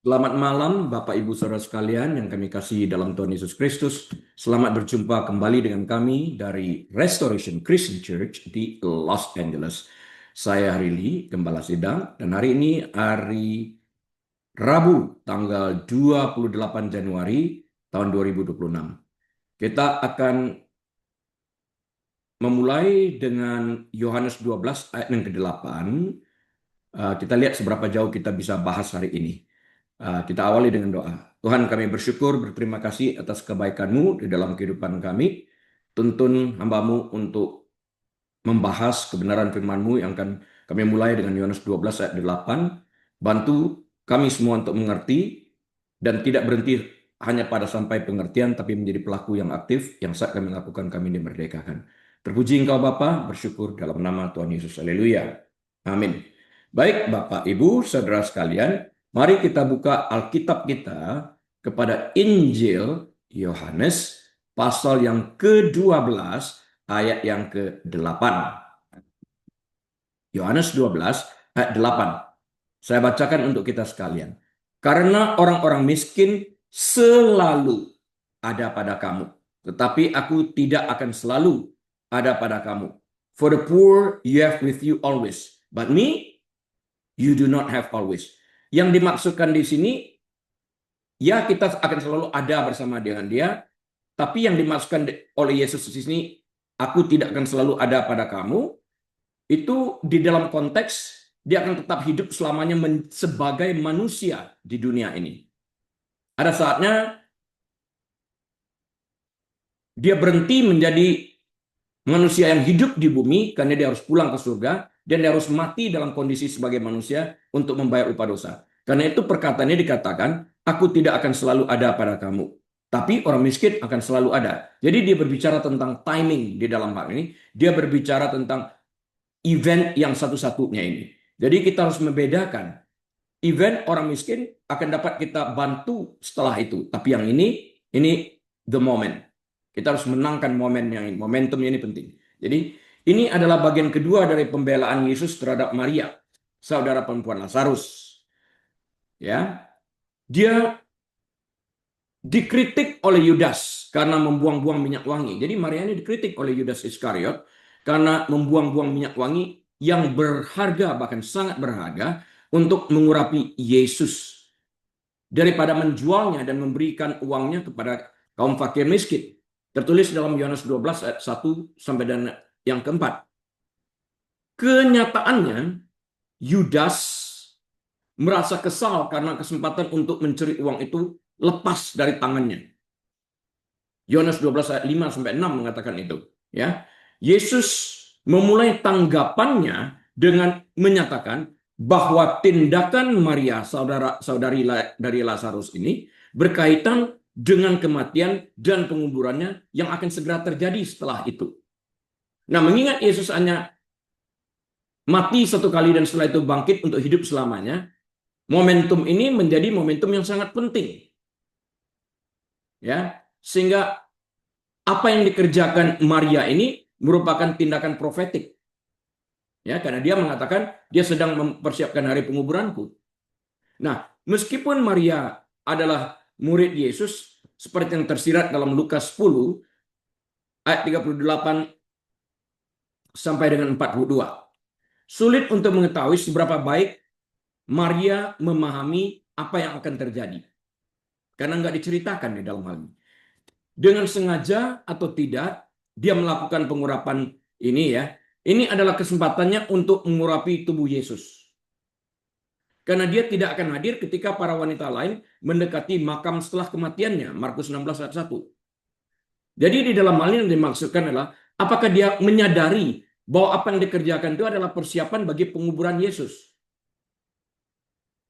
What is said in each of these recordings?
Selamat malam, Bapak Ibu Saudara sekalian yang kami kasihi dalam Tuhan Yesus Kristus. Selamat berjumpa kembali dengan kami dari Restoration Christian Church di Los Angeles. Saya Rili, Gembala Sidang, dan hari ini hari Rabu, tanggal 28 Januari tahun 2026. Kita akan memulai dengan Yohanes 12 ayat yang ke-8. Kita lihat seberapa jauh kita bisa bahas hari ini. Kita awali dengan doa. Tuhan, kami bersyukur, berterima kasih atas kebaikan-Mu di dalam kehidupan kami. Tuntun hamba-Mu untuk membahas kebenaran firman-Mu yang akan kami mulai dengan Yohanes 12 ayat 8. Bantu kami semua untuk mengerti dan tidak berhenti hanya pada sampai pengertian, tapi menjadi pelaku yang aktif, yang saat kami lakukan kami dimerdekakan. Terpuji Engkau Bapa, bersyukur dalam nama Tuhan Yesus. Haleluya. Amin. Baik Bapak, Ibu, Saudara sekalian, mari kita buka Alkitab kita kepada Injil Yohanes pasal yang ke-12 ayat yang ke-8. Yohanes 12 ayat 8. Saya bacakan untuk kita sekalian. Karena orang-orang miskin selalu ada pada kamu, tetapi aku tidak akan selalu ada pada kamu. For the poor you have with you always, but me you do not have always. Yang dimaksudkan di sini, ya kita akan selalu ada bersama dengan dia, tapi yang dimaksudkan oleh Yesus di sini, aku tidak akan selalu ada pada kamu, itu di dalam konteks dia akan tetap hidup selamanya sebagai manusia di dunia ini. Ada saatnya dia berhenti menjadi manusia yang hidup di bumi karena dia harus pulang ke surga dan dia harus mati dalam kondisi sebagai manusia untuk membayar upah dosa. Karena itu perkataannya dikatakan, aku tidak akan selalu ada pada kamu, tapi orang miskin akan selalu ada. Jadi dia berbicara tentang timing di dalam hal ini. Dia berbicara tentang event yang satu-satunya ini. Jadi kita harus membedakan event orang miskin akan dapat kita bantu setelah itu. Tapi yang ini the moment. Kita harus menangkan momen yang ini. Momentumnya ini penting. Jadi ini adalah bagian kedua dari pembelaan Yesus terhadap Maria, saudara perempuan Lazarus. Ya, dia dikritik oleh Yudas karena membuang-buang minyak wangi. Jadi Maria ini dikritik oleh Yudas Iskariot karena membuang-buang minyak wangi yang berharga, bahkan sangat berharga, untuk mengurapi Yesus. Daripada menjualnya dan memberikan uangnya kepada kaum fakir miskin. Tertulis dalam Yohanes 12 ayat 1 sampai dan yang keempat. Kenyataannya, Yudas merasa kesal karena kesempatan untuk mencuri uang itu lepas dari tangannya. Yohanes 12 ayat 5 sampai 6 mengatakan itu, ya. Yesus memulai tanggapannya dengan menyatakan bahwa tindakan Maria, saudari dari Lazarus ini, berkaitan dengan kematian dan penguburannya yang akan segera terjadi setelah itu. Nah, mengingat Yesus hanya mati satu kali dan setelah itu bangkit untuk hidup selamanya, momentum ini menjadi momentum yang sangat penting. Ya, sehingga apa yang dikerjakan Maria ini merupakan tindakan profetik. Ya, karena dia mengatakan dia sedang mempersiapkan hari penguburanku. Nah, meskipun Maria adalah murid Yesus seperti yang tersirat dalam Lukas 10 ayat 38 sampai dengan 42. Sulit untuk mengetahui seberapa baik Maria memahami apa yang akan terjadi. Karena nggak diceritakan di dalam hal ini. Dengan sengaja atau tidak, dia melakukan pengurapan ini ya. Ini adalah kesempatannya untuk mengurapi tubuh Yesus. Karena dia tidak akan hadir ketika para wanita lain mendekati makam setelah kematiannya. Markus 16 ayat 1. Jadi di dalam hal ini yang dimaksudkan adalah apakah dia menyadari bahwa apa yang dikerjakan itu adalah persiapan bagi penguburan Yesus.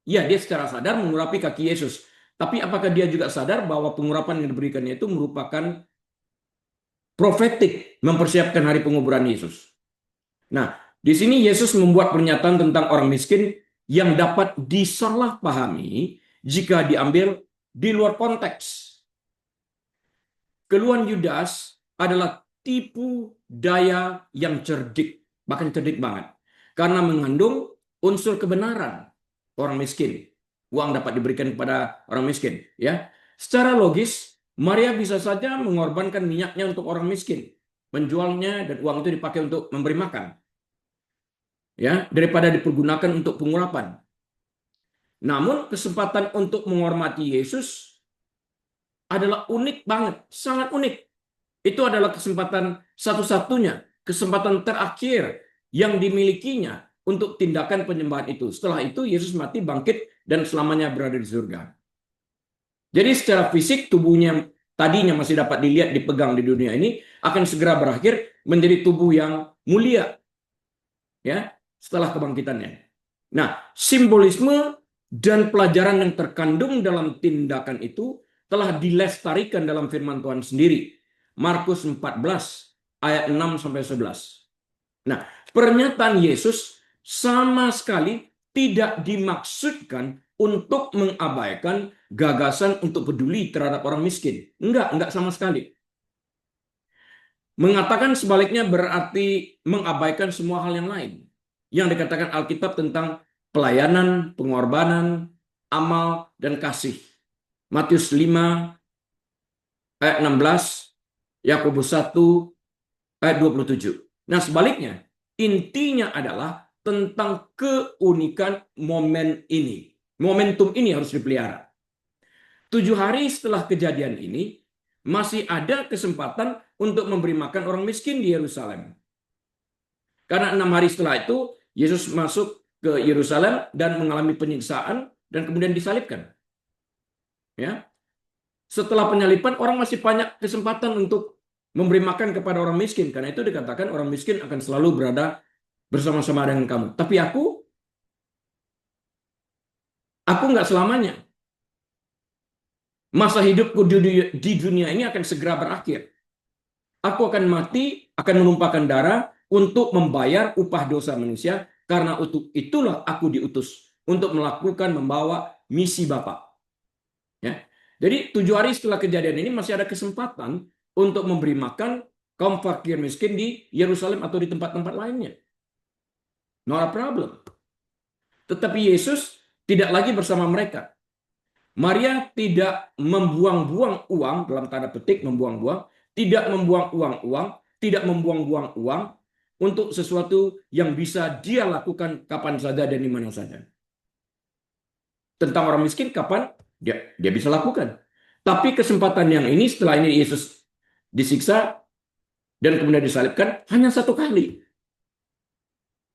Ya, dia secara sadar mengurapi kaki Yesus. Tapi apakah dia juga sadar bahwa pengurapan yang diberikannya itu merupakan profetik, mempersiapkan hari penguburan Yesus. Nah, di sini Yesus membuat pernyataan tentang orang miskin yang dapat disalahpahami jika diambil di luar konteks. Keluhan Yudas adalah tipu daya yang cerdik, bahkan cerdik banget. Karena mengandung unsur kebenaran orang miskin. uang dapat diberikan kepada orang miskin. Ya, secara logis Maria bisa saja mengorbankan minyaknya untuk orang miskin, menjualnya dan uang itu dipakai untuk memberi makan, ya, daripada dipergunakan untuk pengurapan. Namun kesempatan untuk menghormati Yesus adalah unik banget, sangat unik. Itu adalah kesempatan satu-satunya, kesempatan terakhir yang dimilikinya untuk tindakan penyembahan itu. Setelah itu Yesus mati, bangkit, dan selamanya berada di surga. Jadi secara fisik tubuhnya tadinya masih dapat dilihat, dipegang di dunia ini, akan segera berakhir menjadi tubuh yang mulia, ya, setelah kebangkitannya. Nah, simbolisme dan pelajaran yang terkandung dalam tindakan itu telah dilestarikan dalam firman Tuhan sendiri. Markus 14 ayat 6 sampai 11. Nah, pernyataan Yesus sama sekali tidak dimaksudkan untuk mengabaikan gagasan untuk peduli terhadap orang miskin. Enggak sama sekali. Mengatakan sebaliknya berarti mengabaikan semua hal yang lain yang dikatakan Alkitab tentang pelayanan, pengorbanan, amal, dan kasih. Matius 5 ayat 16, Yakobus 1 ayat 27. Nah, sebaliknya, intinya adalah tentang keunikan momen ini. Momentum ini harus dipelihara. 7 hari setelah kejadian ini, masih ada kesempatan untuk memberi makan orang miskin di Yerusalem. Karena 6 hari setelah itu, Yesus masuk ke Yerusalem dan mengalami penyiksaan dan kemudian disalibkan. Ya, setelah penyaliban, orang masih banyak kesempatan untuk memberi makan kepada orang miskin. Karena itu dikatakan orang miskin akan selalu berada bersama-sama dengan kamu. Tapi aku nggak selamanya. Masa hidupku di dunia ini akan segera berakhir. Aku akan mati, akan menumpahkan darah untuk membayar upah dosa manusia. Karena untuk itulah aku diutus untuk melakukan, membawa misi Bapa. Ya. Jadi 7 hari setelah kejadian ini masih ada kesempatan untuk memberi makan kaum fakir miskin di Yerusalem atau di tempat-tempat lainnya. Not a problem. Tetapi Yesus tidak lagi bersama mereka. Maria tidak membuang-buang uang, dalam tanda petik membuang-buang, tidak membuang uang-uang, tidak membuang-buang uang untuk sesuatu yang bisa dia lakukan kapan saja dan di mana saja. Tentang orang miskin, kapan dia bisa lakukan. Tapi kesempatan yang ini, setelah ini Yesus disiksa dan kemudian disalibkan, hanya 1 kali.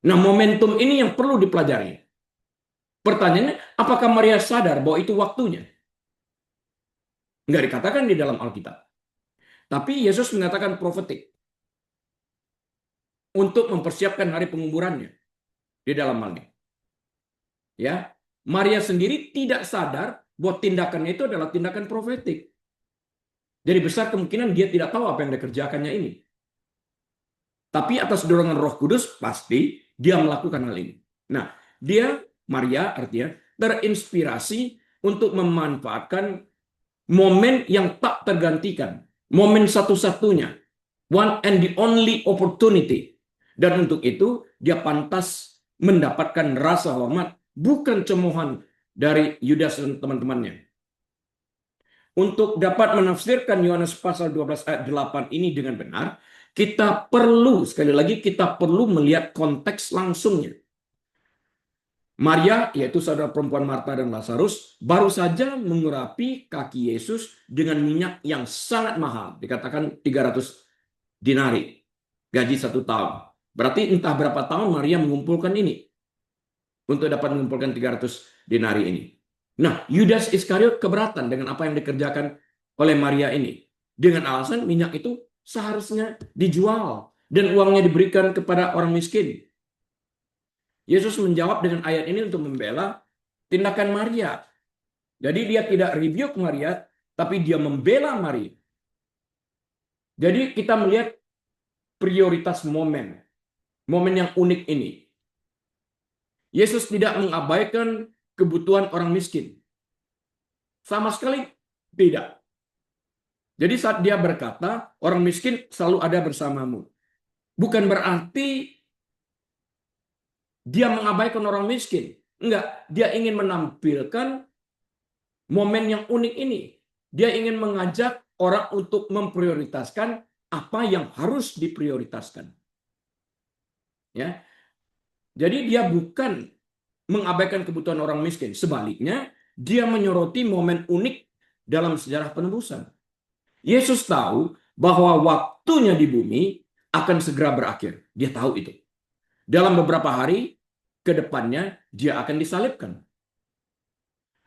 Nah, momentum ini yang perlu dipelajari. Pertanyaannya, apakah Maria sadar bahwa itu waktunya? Nggak dikatakan di dalam Alkitab. Tapi Yesus mengatakan profetik untuk mempersiapkan hari penguburannya di dalam hal ini. Ya, Maria sendiri tidak sadar bahwa tindakannya itu adalah tindakan profetik. Jadi besar kemungkinan dia tidak tahu apa yang dikerjakannya ini. Tapi atas dorongan Roh Kudus pasti dia melakukan hal ini. Nah, Maria artinya terinspirasi untuk memanfaatkan momen yang tak tergantikan, momen satu-satunya, one and the only opportunity. Dan untuk itu dia pantas mendapatkan rasa hormat, bukan cemoohan dari Yudas dan teman-temannya. Untuk dapat menafsirkan Yohanes pasal 12 ayat 8 ini dengan benar, kita perlu, sekali lagi, kita perlu melihat konteks langsungnya. Maria, yaitu saudara perempuan Marta dan Lazarus, baru saja mengurapi kaki Yesus dengan minyak yang sangat mahal. Dikatakan 300 dinari, gaji 1 tahun. Berarti entah berapa tahun Maria mengumpulkan ini untuk dapat mengumpulkan 300 dinari ini. Nah, Yudas Iskariot keberatan dengan apa yang dikerjakan oleh Maria ini. Dengan alasan minyak itu seharusnya dijual dan uangnya diberikan kepada orang miskin. Yesus menjawab dengan ayat ini untuk membela tindakan Maria. Jadi dia tidak rebuke Maria, tapi dia membela Maria. Jadi kita melihat prioritas momen yang unik ini. Yesus tidak mengabaikan kebutuhan orang miskin. Sama sekali tidak. Jadi saat dia berkata, orang miskin selalu ada bersamamu. Bukan berarti dia mengabaikan orang miskin. Enggak, dia ingin menampilkan momen yang unik ini. Dia ingin mengajak orang untuk memprioritaskan apa yang harus diprioritaskan. Ya. Jadi dia bukan mengabaikan kebutuhan orang miskin. Sebaliknya, dia menyoroti momen unik dalam sejarah penebusan. Yesus tahu bahwa waktunya di bumi akan segera berakhir. Dia tahu itu. Dalam beberapa hari ke depannya, dia akan disalibkan.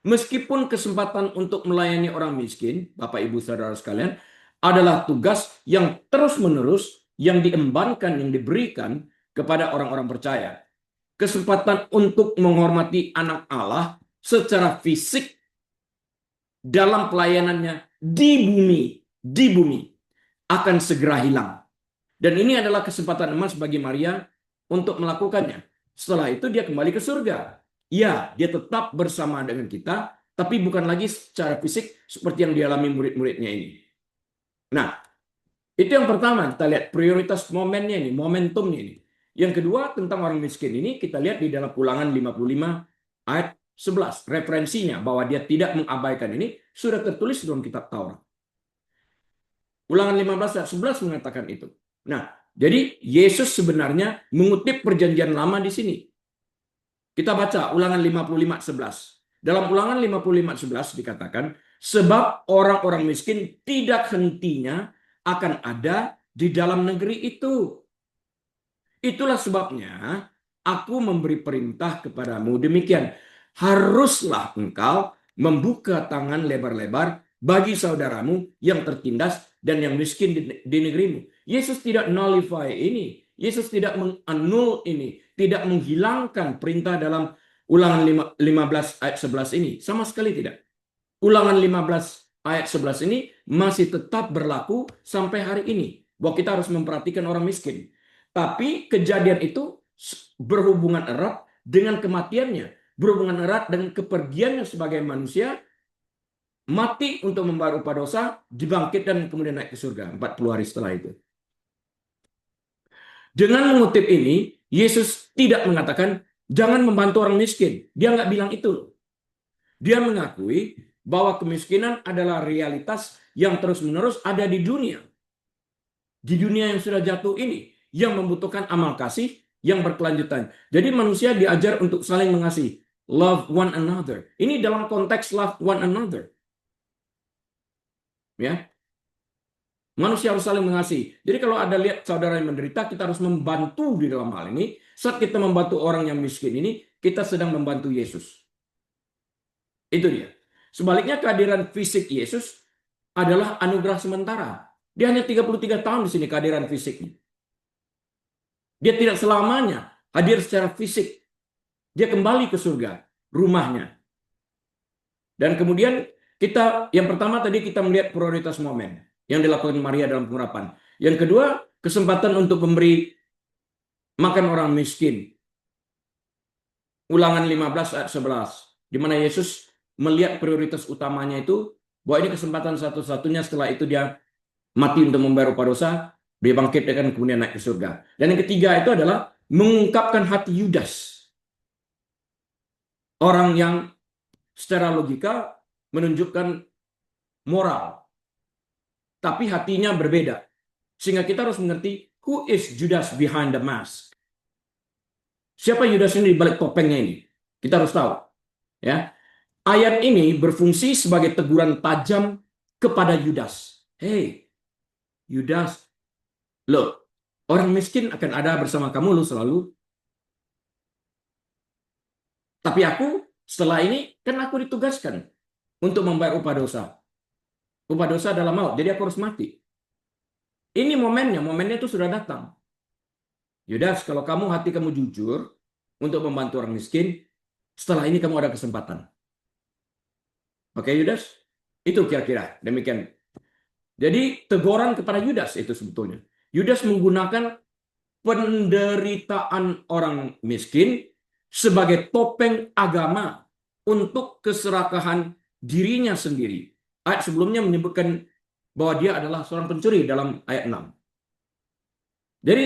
Meskipun kesempatan untuk melayani orang miskin, Bapak Ibu Saudara sekalian, adalah tugas yang terus-menerus yang diembankan, yang diberikan kepada orang-orang percaya. Kesempatan untuk menghormati anak Allah secara fisik dalam pelayanannya di bumi akan segera hilang. Dan ini adalah kesempatan emas bagi Maria untuk melakukannya. Setelah itu dia kembali ke surga. Ya, dia tetap bersama dengan kita, tapi bukan lagi secara fisik seperti yang dialami murid-muridnya ini. Nah, itu yang pertama, kita lihat prioritas momennya ini, momentumnya ini. Yang kedua, tentang orang miskin ini, kita lihat di dalam Ulangan 55 ayat 11. Referensinya bahwa dia tidak mengabaikan ini, sudah tertulis dalam kitab Taurat. Ulangan 15 ayat 11 mengatakan itu. Nah, jadi Yesus sebenarnya mengutip perjanjian lama di sini. Kita baca Ulangan 55:11. Dalam Ulangan 55:11 dikatakan, sebab orang-orang miskin tidak hentinya akan ada di dalam negeri itu. Itulah sebabnya aku memberi perintah kepadamu demikian. Haruslah engkau membuka tangan lebar-lebar bagi saudaramu yang tertindas dan yang miskin di negerimu. Yesus tidak nullify ini. Yesus tidak menganul ini, tidak menghilangkan perintah dalam Ulangan 15 ayat 11 ini. Sama sekali tidak. Ulangan 15 ayat 11 ini masih tetap berlaku sampai hari ini. Bahwa kita harus memperhatikan orang miskin. Tapi kejadian itu berhubungan erat dengan kematiannya. Berhubungan erat dengan kepergiannya sebagai manusia. Mati untuk membayar upah dosa, dibangkit dan kemudian naik ke surga 40 hari setelah itu. Dengan mengutip ini, Yesus tidak mengatakan jangan membantu orang miskin. Dia nggak bilang itu. Dia mengakui bahwa kemiskinan adalah realitas yang terus-menerus ada di dunia. Di dunia yang sudah jatuh ini, yang membutuhkan amal kasih yang berkelanjutan. Jadi manusia diajar untuk saling mengasihi. Love one another. Ini dalam konteks love one another. Ya. Manusia harus saling mengasihi. Jadi kalau ada lihat saudara yang menderita, kita harus membantu di dalam hal ini. Saat kita membantu orang yang miskin ini, kita sedang membantu Yesus. Itu dia. Sebaliknya kehadiran fisik Yesus adalah anugerah sementara. Dia hanya 33 tahun di sini kehadiran fisiknya. Dia tidak selamanya hadir secara fisik. Dia kembali ke surga, rumahnya. Dan kemudian kita, yang pertama tadi kita melihat prioritas momen yang dilakukan Maria dalam pengurapan. Yang kedua, kesempatan untuk memberi makan orang miskin. Ulangan 15 ayat 11. Di mana Yesus melihat prioritas utamanya itu, bahwa ini kesempatan satu-satunya setelah itu dia mati untuk membayar upah dosa, dia bangkit dan kemudian naik ke surga. Dan yang ketiga itu adalah mengungkapkan hati Yudas. Orang yang secara logika menunjukkan moral. Tapi hatinya berbeda. Sehingga kita harus mengerti who is Judas behind the mask. Siapa Yudas ini di balik topengnya ini? Kita harus tahu. Ya. Ayat ini berfungsi sebagai teguran tajam kepada Yudas. Hey, Yudas, loh, orang miskin akan ada bersama kamu lo selalu. Tapi aku setelah ini kan aku ditugaskan untuk membayar upah dosa. Upah dosa adalah maut, jadi aku harus mati. Ini momennya itu sudah datang. Yudas, kalau hati kamu jujur untuk membantu orang miskin, setelah ini kamu ada kesempatan. Oke, Yudas? Itu kira-kira demikian. Jadi teguran kepada Yudas itu sebetulnya. Yudas menggunakan penderitaan orang miskin sebagai topeng agama untuk keserakahan dirinya sendiri. Ayat sebelumnya menyebutkan bahwa dia adalah seorang pencuri dalam ayat 6. Jadi,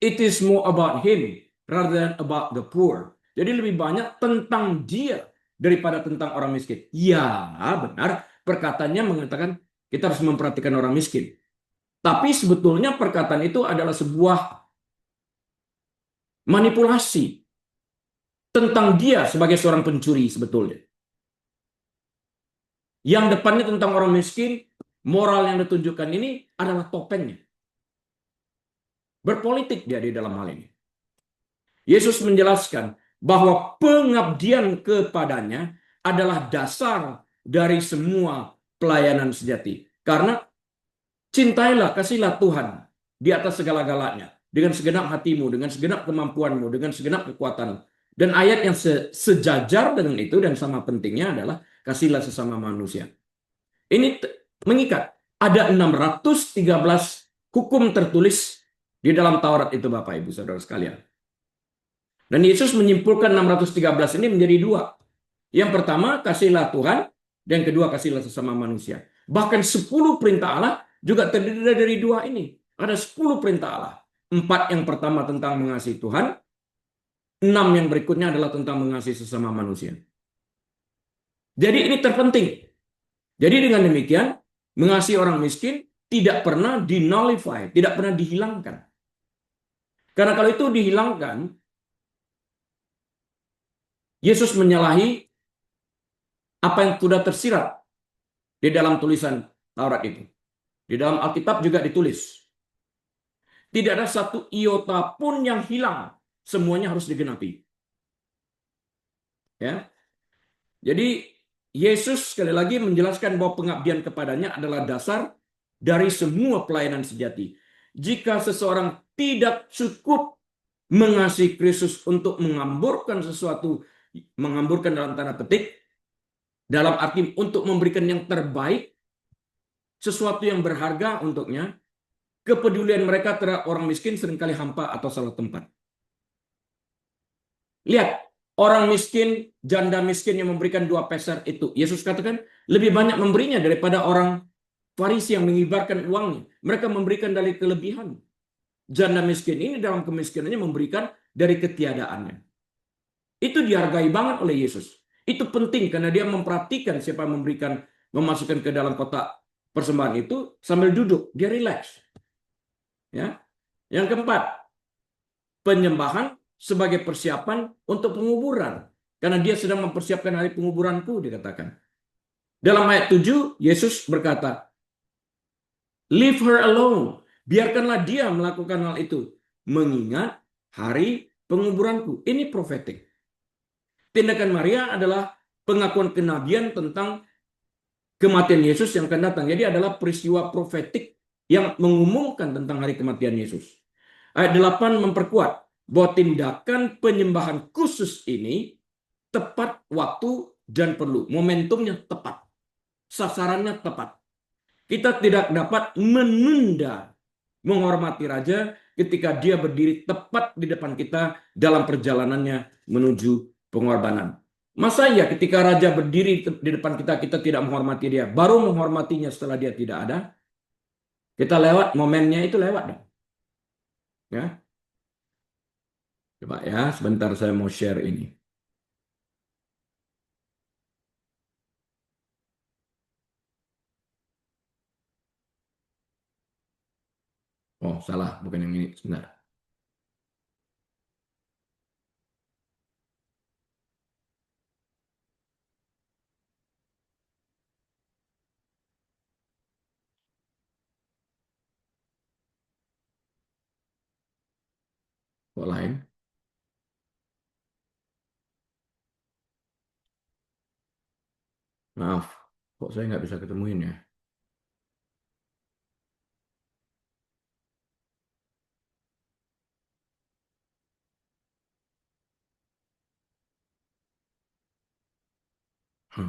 it is more about him rather than about the poor. Jadi lebih banyak tentang dia daripada tentang orang miskin. Ya, benar. Perkataannya mengatakan kita harus memperhatikan orang miskin. Tapi sebetulnya perkataan itu adalah sebuah manipulasi tentang dia sebagai seorang pencuri sebetulnya. Yang depannya tentang orang miskin, moral yang ditunjukkan ini adalah topengnya. Berpolitik dia di dalam hal ini. Yesus menjelaskan bahwa pengabdian kepadanya adalah dasar dari semua pelayanan sejati. Karena cintailah, kasihlah Tuhan di atas segala-galanya. Dengan segenap hatimu, dengan segenap kemampuanmu, dengan segenap kekuatanmu. Dan ayat yang sejajar dengan itu dan sama pentingnya adalah kasihlah sesama manusia. Ini mengikat. Ada 613 hukum tertulis di dalam Taurat itu Bapak Ibu Saudara sekalian. Dan Yesus menyimpulkan 613 ini menjadi dua. Yang pertama, kasihlah Tuhan. Dan yang kedua, kasihlah sesama manusia. Bahkan 10 perintah Allah juga terdiri dari dua ini. Ada 10 perintah Allah. 4 yang pertama tentang mengasihi Tuhan. 6 yang berikutnya adalah tentang mengasihi sesama manusia. Jadi ini terpenting. Jadi dengan demikian, mengasihi orang miskin tidak pernah di-nullify, tidak pernah dihilangkan. Karena kalau itu dihilangkan, Yesus menyalahi apa yang sudah tersirat di dalam tulisan Taurat itu. Di dalam Alkitab juga ditulis. Tidak ada satu iota pun yang hilang. Semuanya harus digenapi. Ya. Jadi Yesus sekali lagi menjelaskan bahwa pengabdian kepadanya adalah dasar dari semua pelayanan sejati. Jika seseorang tidak cukup mengasihi Kristus untuk mengamburkan sesuatu, mengamburkan dalam tanda petik, dalam arti untuk memberikan yang terbaik, sesuatu yang berharga untuknya, kepedulian mereka terhadap orang miskin seringkali hampa atau salah tempat. Lihat, orang miskin, janda miskin yang memberikan 2 peser itu. Yesus katakan, lebih banyak memberinya daripada orang Farisi yang mengibarkan uangnya. Mereka memberikan dari kelebihan. Janda miskin ini dalam kemiskinannya memberikan dari ketiadaannya. Itu dihargai banget oleh Yesus. Itu penting karena dia memperhatikan siapa yang memberikan, memasukkan ke dalam kotak persembahan itu sambil duduk. Dia rileks. Ya. Yang keempat, penyembahan sebagai persiapan untuk penguburan. Karena dia sedang mempersiapkan hari penguburanku, dikatakan. Dalam ayat 7, Yesus berkata, leave her alone. Biarkanlah dia melakukan hal itu. Mengingat hari penguburanku. Ini profetik. Tindakan Maria adalah pengakuan kenabian tentang kematian Yesus yang akan datang. Jadi adalah peristiwa profetik yang mengumumkan tentang hari kematian Yesus. Ayat 8 memperkuat bahwa tindakan penyembahan khusus ini tepat waktu dan perlu. Momentumnya tepat. Sasarannya tepat. Kita tidak dapat menunda menghormati raja ketika dia berdiri tepat di depan kita dalam perjalanannya menuju pengorbanan. Masa ya ketika raja berdiri di depan kita, kita tidak menghormati dia, baru menghormatinya setelah dia tidak ada? Kita lewat momennya itu lewat dong. Ya. Coba ya, sebentar saya mau share ini. Oh, salah, bukan yang ini. Sebentar. Kok lain? Maaf, kok saya nggak bisa ketemuin ya? Huh.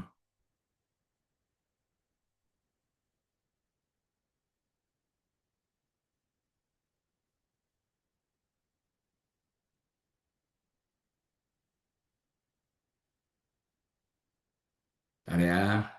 Bentar ya.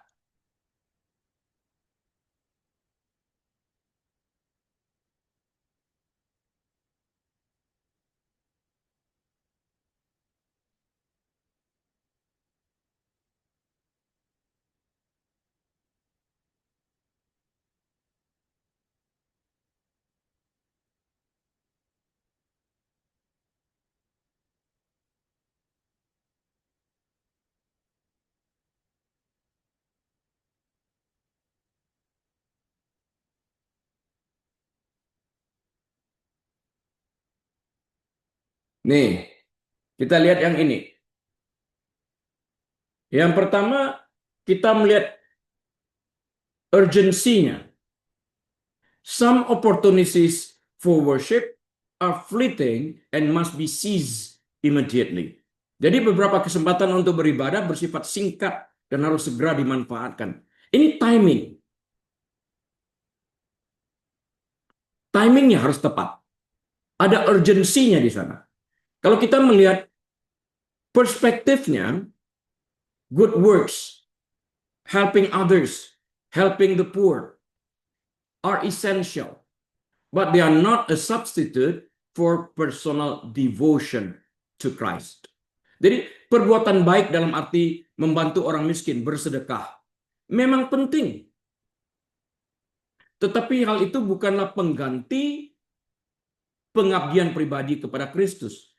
Nih, kita lihat yang ini. Yang pertama, kita melihat urgensinya. Some opportunities for worship are fleeting and must be seized immediately. Jadi beberapa kesempatan untuk beribadah bersifat singkat dan harus segera dimanfaatkan. Ini timing. Timingnya harus tepat. Ada urgensinya di sana. Kalau kita melihat perspektifnya, good works, helping others, helping the poor are essential, but they are not a substitute for personal devotion to Christ. Jadi perbuatan baik dalam arti membantu orang miskin, bersedekah, memang penting. Tetapi hal itu bukanlah pengganti pengabdian pribadi kepada Kristus.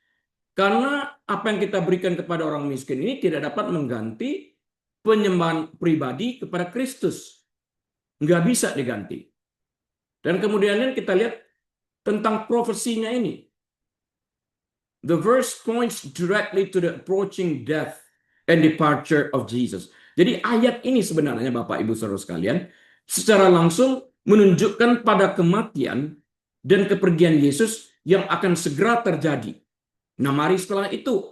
Karena apa yang kita berikan kepada orang miskin ini tidak dapat mengganti penyembahan pribadi kepada Kristus. Nggak bisa diganti. Dan kemudian kita lihat tentang profesinya ini. The verse points directly to the approaching death and departure of Jesus. Jadi ayat ini sebenarnya Bapak Ibu Saudara sekalian secara langsung menunjukkan pada kematian dan kepergian Yesus yang akan segera terjadi. Nah, mari setelah itu.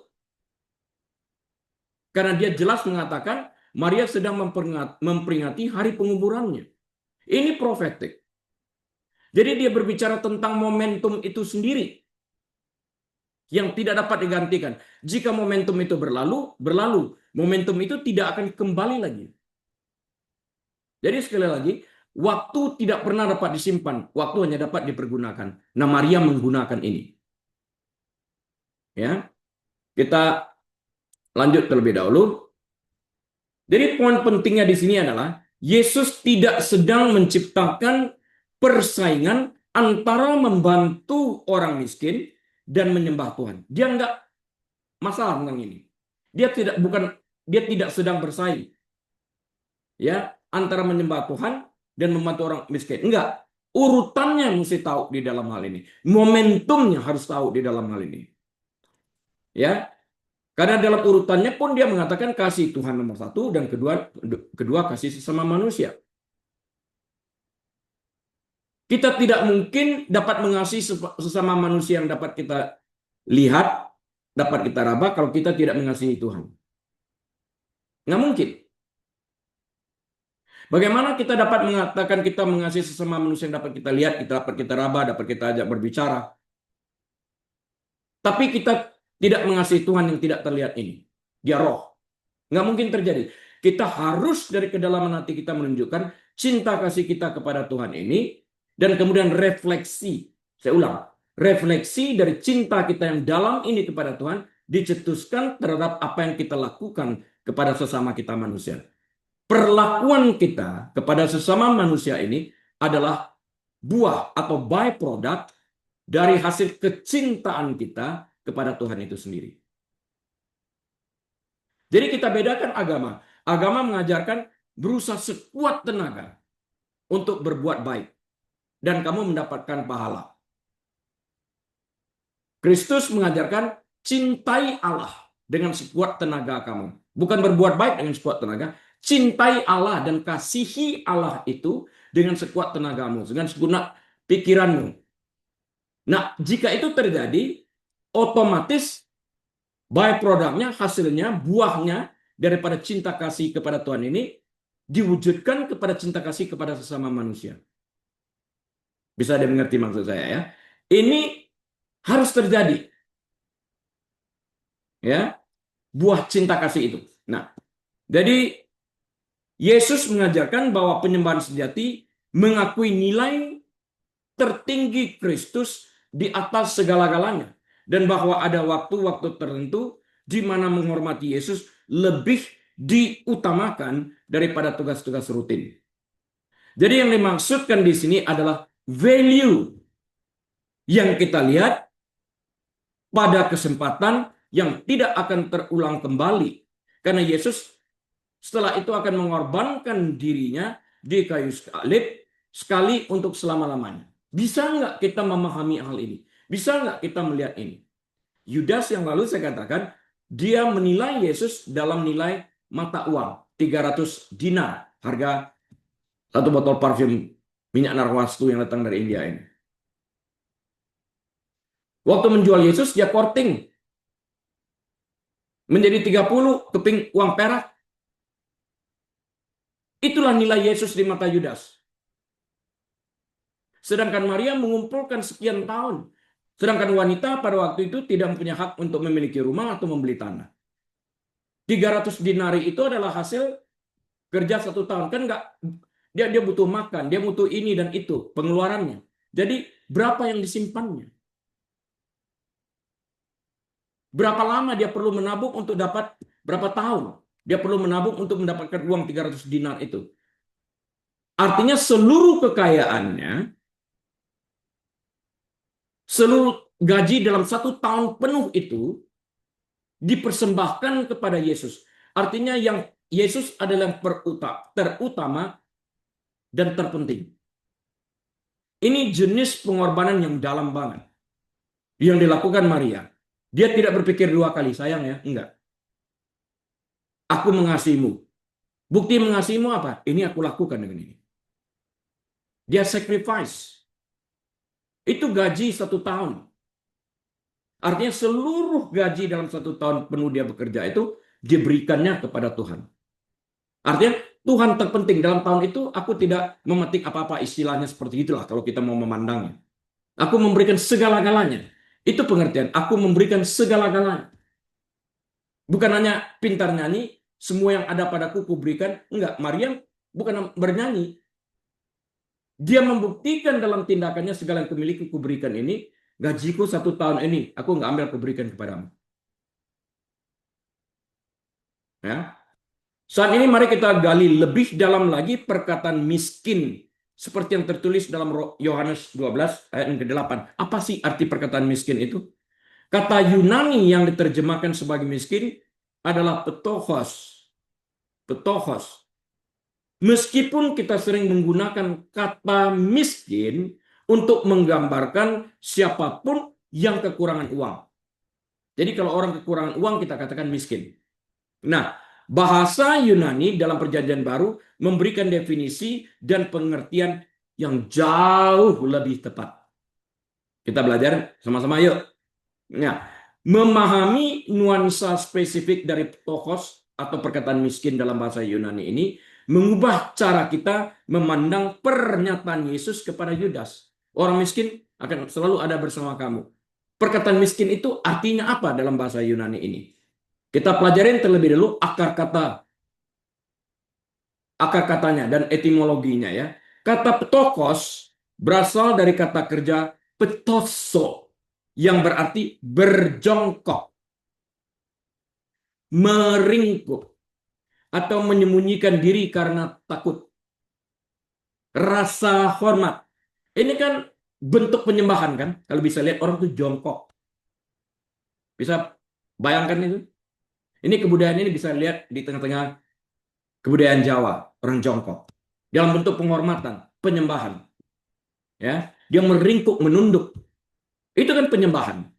Karena dia jelas mengatakan Maria sedang memperingati hari penguburannya. Ini profetik. Jadi dia berbicara tentang momentum itu sendiri yang tidak dapat digantikan. Jika momentum itu berlalu. Momentum itu tidak akan kembali lagi. Jadi sekali lagi, waktu tidak pernah dapat disimpan, waktu hanya dapat dipergunakan. Nah, Maria menggunakan ini. Ya, kita lanjut terlebih dahulu. Jadi poin pentingnya di sini adalah Yesus tidak sedang menciptakan persaingan antara membantu orang miskin dan menyembah Tuhan. Dia enggak masalah tentang ini. Dia tidak sedang bersaing. Ya, antara menyembah Tuhan dan membantu orang miskin. Enggak. Urutannya mesti tahu di dalam hal ini. Momentumnya harus tahu di dalam hal ini. Ya. Karena dalam urutannya pun dia mengatakan kasih Tuhan nomor satu dan kedua kasih sesama manusia. Kita tidak mungkin dapat mengasihi sesama manusia yang dapat kita lihat, dapat kita raba kalau kita tidak mengasihi Tuhan. Nggak mungkin. Bagaimana kita dapat mengatakan kita mengasihi sesama manusia yang dapat kita lihat, kita dapat kita raba, dapat kita ajak berbicara. Tapi kita tidak mengasihi Tuhan yang tidak terlihat ini. Dia roh. Nggak mungkin terjadi. Kita harus dari kedalaman hati kita menunjukkan cinta kasih kita kepada Tuhan ini. Dan kemudian refleksi. Saya ulang. Refleksi dari cinta kita yang dalam ini kepada Tuhan. Dicetuskan terhadap apa yang kita lakukan kepada sesama kita manusia. Perlakuan kita kepada sesama manusia ini adalah buah atau byproduct dari hasil kecintaan kita kepada Tuhan itu sendiri. Jadi kita bedakan agama. Agama mengajarkan berusaha sekuat tenaga untuk berbuat baik. Dan kamu mendapatkan pahala. Kristus mengajarkan cintai Allah dengan sekuat tenaga kamu. Bukan berbuat baik dengan sekuat tenaga. Cintai Allah dan kasihi Allah itu dengan sekuat tenagamu. Dengan segenap pikiranmu. Nah, jika itu terjadi, otomatis byproduct-nya, hasilnya, buahnya daripada cinta kasih kepada Tuhan ini diwujudkan kepada cinta kasih kepada sesama manusia. Bisa dimengerti maksud saya ya? Ini harus terjadi. Ya, buah cinta kasih itu. Nah, jadi Yesus mengajarkan bahwa penyembahan sejati mengakui nilai tertinggi Kristus di atas segala-galanya. Dan bahwa ada waktu-waktu tertentu di mana menghormati Yesus lebih diutamakan daripada tugas-tugas rutin. Jadi yang dimaksudkan di sini adalah value yang kita lihat pada kesempatan yang tidak akan terulang kembali. Karena Yesus setelah itu akan mengorbankan dirinya di kayu salib sekali untuk selama-lamanya. Bisa nggak kita memahami hal ini? Bisa nggak kita melihat ini? Yudas yang lalu saya katakan, dia menilai Yesus dalam nilai mata uang, 300 dinar, harga satu botol parfum minyak narwastu yang datang dari India ini. Waktu menjual Yesus, dia korting menjadi 30 keping uang perak. Itulah nilai Yesus di mata Yudas. Sedangkan Maria mengumpulkan sekian tahun. Sedangkan wanita pada waktu itu tidak punya hak untuk memiliki rumah atau membeli tanah. 300 dinari itu adalah hasil kerja 1 tahun. Kan nggak, dia butuh makan, dia butuh ini dan itu, pengeluarannya. Jadi berapa yang disimpannya? Berapa lama dia perlu menabung untuk dapat, berapa tahun dia perlu menabung untuk mendapatkan uang 300 dinar itu? Artinya seluruh kekayaannya, seluruh gaji dalam 1 tahun penuh itu dipersembahkan kepada Yesus. Artinya yang Yesus adalah yang terutama dan terpenting. Ini jenis pengorbanan yang dalam banget yang dilakukan Maria. Dia tidak berpikir 2 kali, sayang ya, enggak. Aku mengasihimu. Bukti mengasihimu apa? Ini aku lakukan dengan ini. Dia sacrifice. Itu gaji 1 tahun. Artinya seluruh gaji dalam 1 tahun penuh dia bekerja itu diberikannya kepada Tuhan. Artinya Tuhan terpenting dalam tahun itu. Aku tidak memetik apa-apa, istilahnya seperti itulah kalau kita mau memandangnya. Aku memberikan segala-galanya. Itu pengertian. Aku memberikan segala-galanya. Bukan hanya pintar nyanyi, semua yang ada padaku kuberikan. Enggak, Maria bukan bernyanyi. Dia membuktikan dalam tindakannya segala yang kumiliki kuberikan ini. Gajiku 1 tahun ini, aku nggak ambil kuberikan kepadamu. Ya. Saat ini mari kita gali lebih dalam lagi perkataan miskin. Seperti yang tertulis dalam Yohanes 12 ayat yang ke-8. Apa sih arti perkataan miskin itu? Kata Yunani yang diterjemahkan sebagai miskin adalah ptochos. Ptochos. Meskipun kita sering menggunakan kata miskin untuk menggambarkan siapapun yang kekurangan uang. Jadi kalau orang kekurangan uang kita katakan miskin. Nah, bahasa Yunani dalam Perjanjian Baru memberikan definisi dan pengertian yang jauh lebih tepat. Kita belajar sama-sama yuk. Nah, memahami nuansa spesifik dari ptochos atau perkataan miskin dalam bahasa Yunani ini mengubah cara kita memandang pernyataan Yesus kepada Yudas. Orang miskin akan selalu ada bersama kamu. Perkataan miskin itu artinya apa dalam bahasa Yunani ini? Kita pelajarin terlebih dulu akar katanya dan etimologinya ya. Kata ptochos berasal dari kata kerja petoso yang berarti berjongkok, meringkuk, atau menyembunyikan diri karena takut. Rasa hormat. Ini kan bentuk penyembahan kan? Kalau bisa lihat orang tuh jongkok. Bisa bayangkan itu? Ini kebudayaan ini bisa lihat di tengah-tengah kebudayaan Jawa, orang jongkok. Dalam bentuk penghormatan, penyembahan. Ya, dia meringkuk, menunduk. Itu kan penyembahan.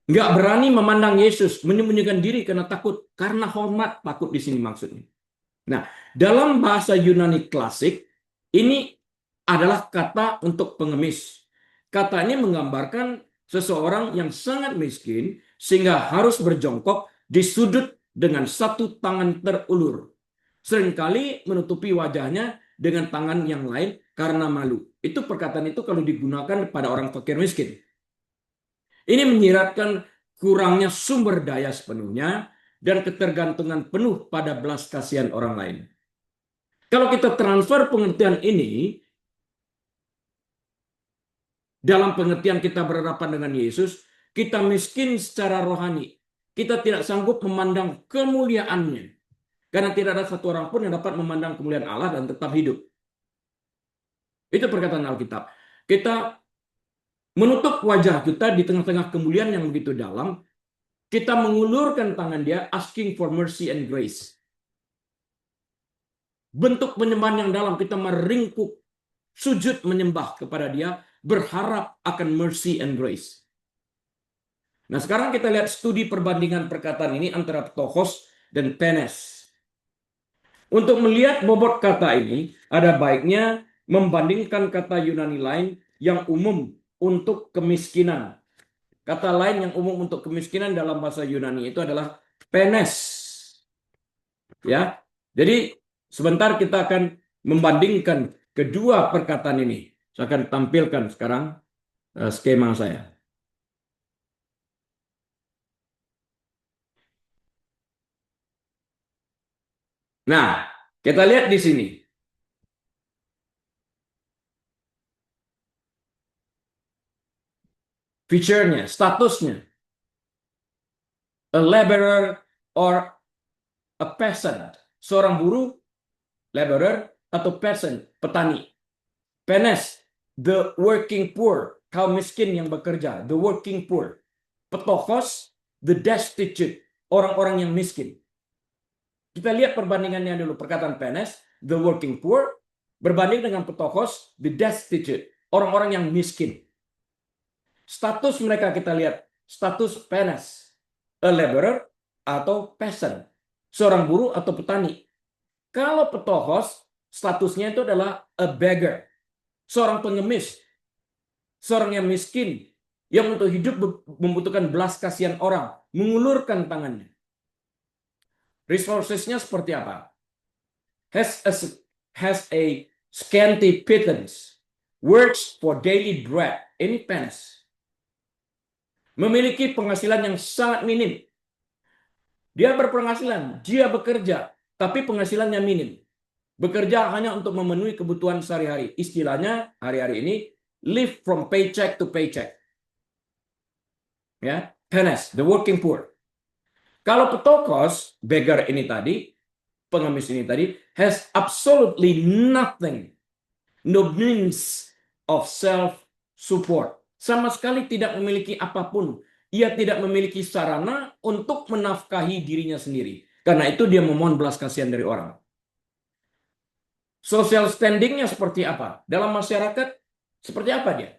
Nggak berani memandang Yesus, menyembunyikan diri karena takut. Karena hormat, takut di sini maksudnya. Nah, dalam bahasa Yunani klasik, ini adalah kata untuk pengemis. Kata ini menggambarkan seseorang yang sangat miskin, sehingga harus berjongkok di sudut dengan 1 tangan terulur. Seringkali menutupi wajahnya dengan tangan yang lain karena malu. Itu perkataan itu kalau digunakan pada orang fakir miskin. Ini menyiratkan kurangnya sumber daya sepenuhnya dan ketergantungan penuh pada belas kasihan orang lain. Kalau kita transfer pengertian ini dalam pengertian kita berhadapan dengan Yesus, kita miskin secara rohani. Kita tidak sanggup memandang kemuliaannya. Karena tidak ada satu orang pun yang dapat memandang kemuliaan Allah dan tetap hidup. Itu perkataan Alkitab. Kita menutup wajah kita di tengah-tengah kemuliaan yang begitu dalam, kita mengulurkan tangan dia, asking for mercy and grace. Bentuk penyembahan yang dalam, kita meringkuk, sujud menyembah kepada dia, berharap akan mercy and grace. Nah, sekarang kita lihat studi perbandingan perkataan ini antara ptochos dan penes. Untuk melihat bobot kata ini, ada baiknya membandingkan kata Yunani lain yang umum untuk kemiskinan. Kata lain yang umum untuk kemiskinan dalam bahasa Yunani itu adalah penes. Ya. Jadi sebentar kita akan membandingkan kedua perkataan ini. Saya akan tampilkan sekarang skema saya. Nah, kita lihat di sini. Feature-nya, statusnya. A laborer or a peasant. Seorang buruh, laborer, atau peasant, petani. Penes, the working poor. Kaum miskin yang bekerja, the working poor. Petochos, the destitute. Orang-orang yang miskin. Kita lihat perbandingannya dulu. Perkataan penes, the working poor, berbanding dengan petochos, the destitute. Orang-orang yang miskin. Status mereka kita lihat. Status penes, a laborer atau peasant. Seorang buruh atau petani. Kalau petochos, statusnya itu adalah a beggar. Seorang pengemis. Seorang yang miskin. Yang untuk hidup membutuhkan belas kasihan orang. Mengulurkan tangannya. Resourcesnya seperti apa? Has a scanty pittance. Works for daily bread. Ini penes. Memiliki penghasilan yang sangat minim. Dia berpenghasilan, dia bekerja, tapi penghasilannya minim. Bekerja hanya untuk memenuhi kebutuhan sehari-hari. Istilahnya hari-hari ini live from paycheck to paycheck. Ya, penes, the working poor. Kalau petochos, beggar ini tadi, pengemis ini tadi, has absolutely nothing, no means of self support. Sama sekali tidak memiliki apapun. Ia tidak memiliki sarana untuk menafkahi dirinya sendiri. Karena itu dia memohon belas kasihan dari orang. Social standingnya seperti apa? Dalam masyarakat, seperti apa dia?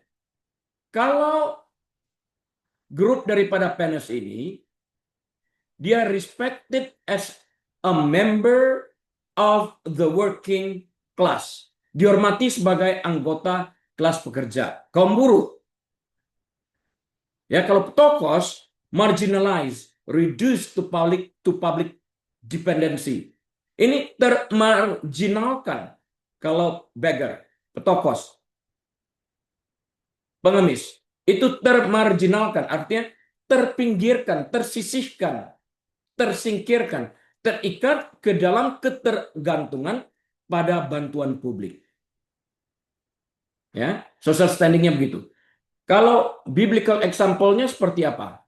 Kalau grup daripada penes ini, dia respected as a member of the working class. Dihormati sebagai anggota kelas pekerja. Kaum buruh. Ya, kalau petochos, marginalized, reduced to public dependency. Ini termarginalkan. Kalau beggar, petochos, pengemis, itu termarginalkan, artinya terpinggirkan, tersisihkan, tersingkirkan, terikat ke dalam ketergantungan pada bantuan publik. Ya, social standingnya begitu. Kalau biblical example-nya seperti apa?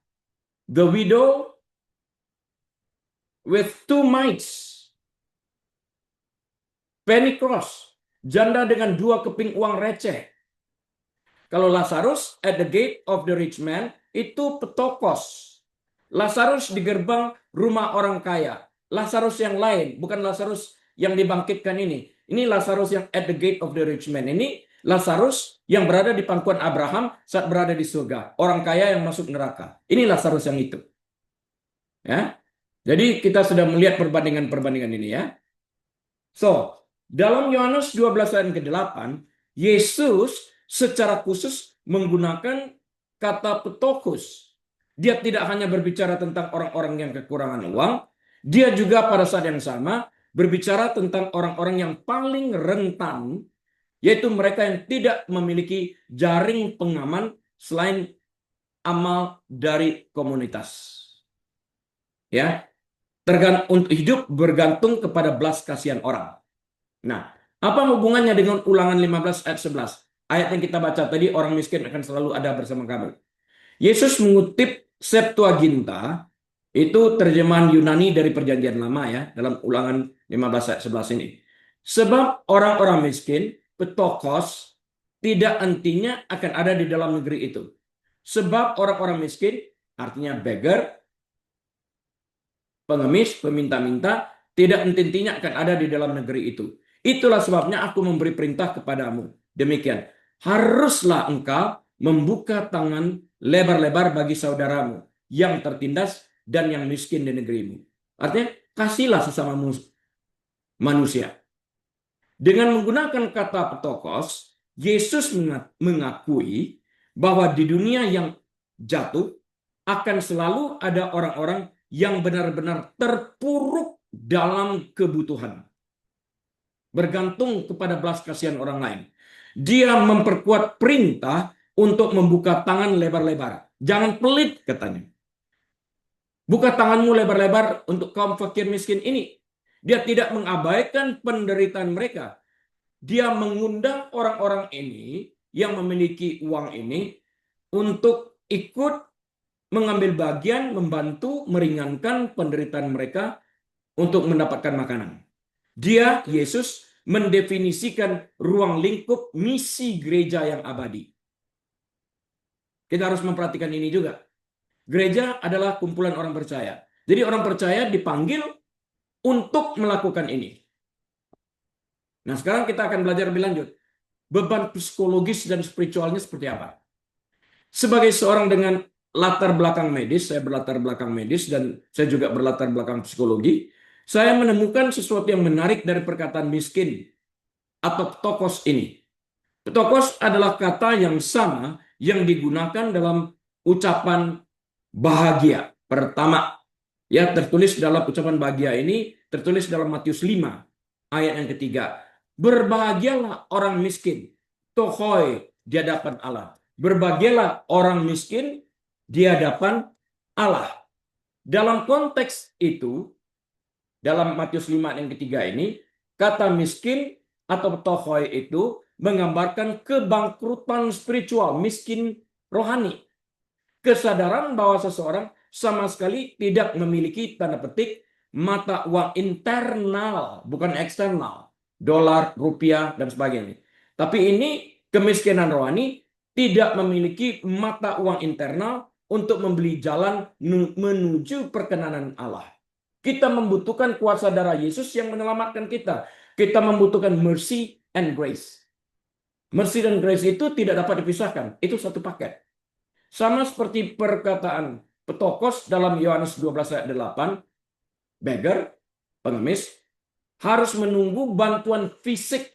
The widow with two mites. Penny cross. Janda dengan 2 keping uang receh. Kalau Lazarus at the gate of the rich man, itu petochos. Lazarus di gerbang rumah orang kaya. Lazarus yang lain, bukan Lazarus yang dibangkitkan ini. Ini Lazarus yang at the gate of the rich man. Ini Lazarus yang berada di pangkuan Abraham saat berada di surga. Orang kaya yang masuk neraka. Ini Lazarus yang itu. Ya. Jadi kita sudah melihat perbandingan-perbandingan ini ya. So, dalam Yohanes 12 ayat ke-8, Yesus secara khusus menggunakan kata petochos. Dia tidak hanya berbicara tentang orang-orang yang kekurangan uang, dia juga pada saat yang sama berbicara tentang orang-orang yang paling rentan, yaitu mereka yang tidak memiliki jaring pengaman selain amal dari komunitas. Ya, untuk hidup bergantung kepada belas kasihan orang. Nah, apa hubungannya dengan Ulangan 15 ayat 11? Ayat yang kita baca tadi, orang miskin akan selalu ada bersama kami. Yesus mengutip Septuaginta, itu terjemahan Yunani dari Perjanjian Lama ya, dalam Ulangan 15 ayat 11 ini. Sebab orang-orang miskin, petochos, tidak hentinya akan ada di dalam negeri itu. Sebab orang-orang miskin, artinya beggar, pengemis, peminta-minta, tidak henti-hentinya akan ada di dalam negeri itu. Itulah sebabnya aku memberi perintah kepadamu. Demikian, haruslah engkau membuka tangan lebar-lebar bagi saudaramu. yang tertindas, dan yang miskin di negerimu. Artinya, kasihlah sesama manusia. Dengan menggunakan kata petokos, Yesus mengakui bahwa di dunia yang jatuh akan selalu ada orang-orang yang benar-benar terpuruk dalam kebutuhan, bergantung kepada belas kasihan orang lain. Dia memperkuat perintah untuk membuka tangan lebar-lebar. Jangan pelit, katanya. Buka tanganmu lebar-lebar untuk kaum fakir miskin ini. Dia tidak mengabaikan penderitaan mereka. Dia mengundang orang-orang ini yang memiliki uang ini untuk ikut mengambil bagian, membantu, meringankan penderitaan mereka untuk mendapatkan makanan. Dia, Yesus, mendefinisikan ruang lingkup misi gereja yang abadi. Kita harus memperhatikan ini juga. Gereja adalah kumpulan orang percaya. Jadi orang percaya dipanggil untuk melakukan ini. Nah, sekarang kita akan belajar lebih lanjut. Beban psikologis dan spiritualnya seperti apa? Sebagai seorang dengan latar belakang medis, saya berlatar belakang medis dan saya juga berlatar belakang psikologi, saya menemukan sesuatu yang menarik dari perkataan miskin atau petokos ini. Petokos adalah kata yang sama yang digunakan dalam ucapan bahagia. Pertama, ya tertulis dalam ucapan bahagia ini, tertulis dalam Matius 5, ayat yang ketiga. Berbahagialah orang miskin, tohoi di hadapan Allah. Berbahagialah orang miskin di hadapan Allah. Dalam konteks itu, dalam Matius 5 yang ketiga ini, kata miskin atau tohoi itu menggambarkan kebangkrutan spiritual, miskin rohani. Kesadaran bahwa seseorang sama sekali tidak memiliki tanda petik mata uang internal, bukan eksternal, dolar, rupiah, dan sebagainya. Tapi ini kemiskinan rohani tidak memiliki mata uang internal untuk membeli jalan menuju perkenanan Allah. Kita membutuhkan kuasa darah Yesus yang menyelamatkan kita. Kita membutuhkan mercy and grace. Mercy dan grace itu tidak dapat dipisahkan. Itu satu paket. Sama seperti perkataan petokos dalam Yohanes 12 ayat 8, beggar, pengemis, harus menunggu bantuan fisik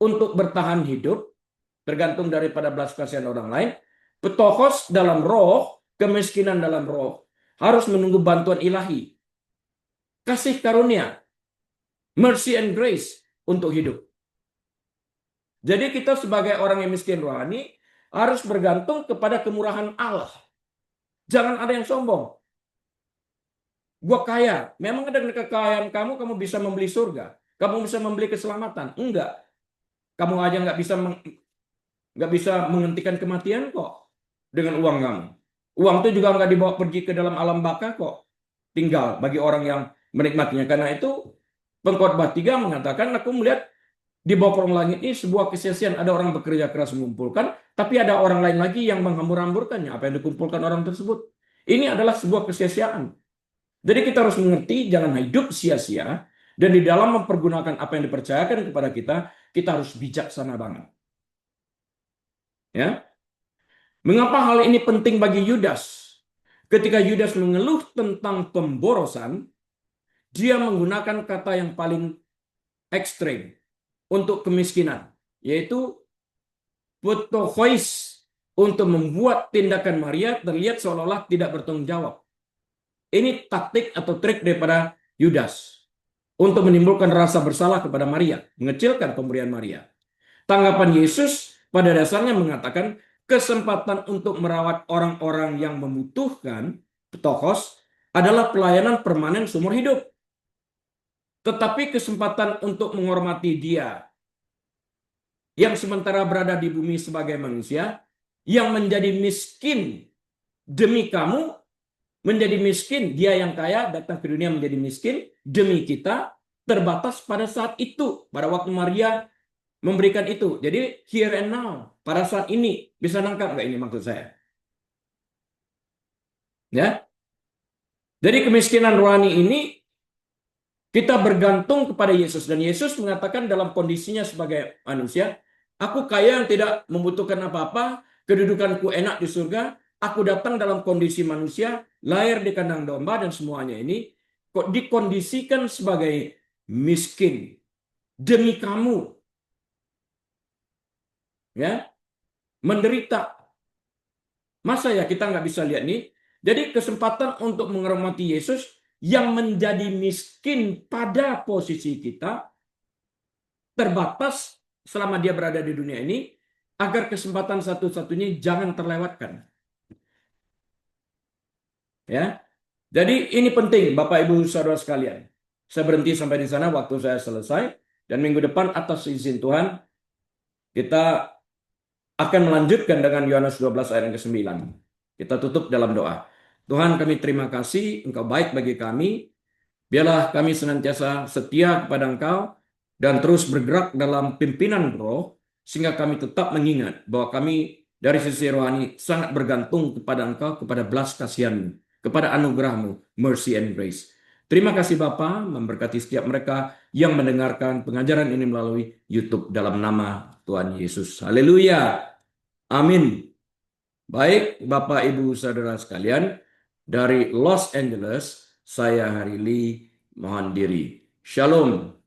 untuk bertahan hidup, tergantung daripada belas kasihan orang lain. Petokos dalam roh, kemiskinan dalam roh, harus menunggu bantuan ilahi. Kasih karunia, mercy and grace untuk hidup. Jadi kita sebagai orang yang miskin rohani harus bergantung kepada kemurahan Allah. Jangan ada yang sombong. Gua kaya. Memang dengan kekayaan kamu bisa membeli surga. Kamu bisa membeli keselamatan. Enggak. Kamu aja nggak bisa menghentikan kematian kok dengan uang kamu. Uang itu juga nggak dibawa pergi ke dalam alam baka kok. Tinggal bagi orang yang menikmatinya. Karena itu Pengkhotbah 3 mengatakan, aku melihat di bawah kolong langit ini sebuah kesia-siaan. Ada orang bekerja keras mengumpulkan, tapi ada orang lain lagi yang menghambur-hamburkannya. Apa yang dikumpulkan orang tersebut. Ini adalah sebuah kesia-siaan. Jadi kita harus mengerti, jangan hidup sia-sia. Dan di dalam mempergunakan apa yang dipercayakan kepada kita harus bijaksana banget. Ya. Mengapa hal ini penting bagi Yudas? Ketika Yudas mengeluh tentang pemborosan, dia menggunakan kata yang paling ekstrem untuk kemiskinan, yaitu petochois, untuk membuat tindakan Maria terlihat seolah-olah tidak bertanggung jawab. Ini taktik atau trik daripada Yudas untuk menimbulkan rasa bersalah kepada Maria, mengecilkan pemberian Maria. Tanggapan Yesus pada dasarnya mengatakan kesempatan untuk merawat orang-orang yang membutuhkan, petochos, adalah pelayanan permanen seumur hidup. Tetapi kesempatan untuk menghormati dia yang sementara berada di bumi sebagai manusia, yang menjadi miskin demi kamu, menjadi miskin, dia yang kaya datang ke dunia menjadi miskin demi kita, terbatas pada saat itu, pada waktu Maria memberikan itu. Jadi here and now, pada saat ini. Bisa nangkap nggak ini maksud saya? Ya. Jadi kemiskinan rohani ini kita bergantung kepada Yesus. Dan Yesus mengatakan dalam kondisinya sebagai manusia, aku kaya yang tidak membutuhkan apa-apa, kedudukanku enak di surga, aku datang dalam kondisi manusia lahir di kandang domba dan semuanya ini kok dikondisikan sebagai miskin demi kamu, ya, menderita. Masa ya kita nggak bisa lihat nih? Jadi kesempatan untuk menghormati Yesus yang menjadi miskin pada posisi kita terbatas selama dia berada di dunia ini, agar kesempatan satu-satunya jangan terlewatkan. Ya, jadi ini penting Bapak Ibu Saudara sekalian. Saya berhenti sampai di sana, waktu saya selesai, dan minggu depan atas izin Tuhan kita akan melanjutkan dengan Yohanes 12 ayat yang ke-9. Kita tutup dalam doa. Tuhan, kami terima kasih, Engkau baik bagi kami. Biarlah kami senantiasa setia kepada Engkau dan terus bergerak dalam pimpinan Roh, sehingga kami tetap mengingat bahwa kami dari sisi rohani sangat bergantung kepada Engkau, kepada belas kasihan-Mu, kepada anugerah-Mu, mercy and grace. Terima kasih Bapa, memberkati setiap mereka yang mendengarkan pengajaran ini melalui YouTube dalam nama Tuhan Yesus. Haleluya. Amin. Baik, Bapak Ibu Saudara sekalian, dari Los Angeles, saya Harry Lee mohon diri. Shalom.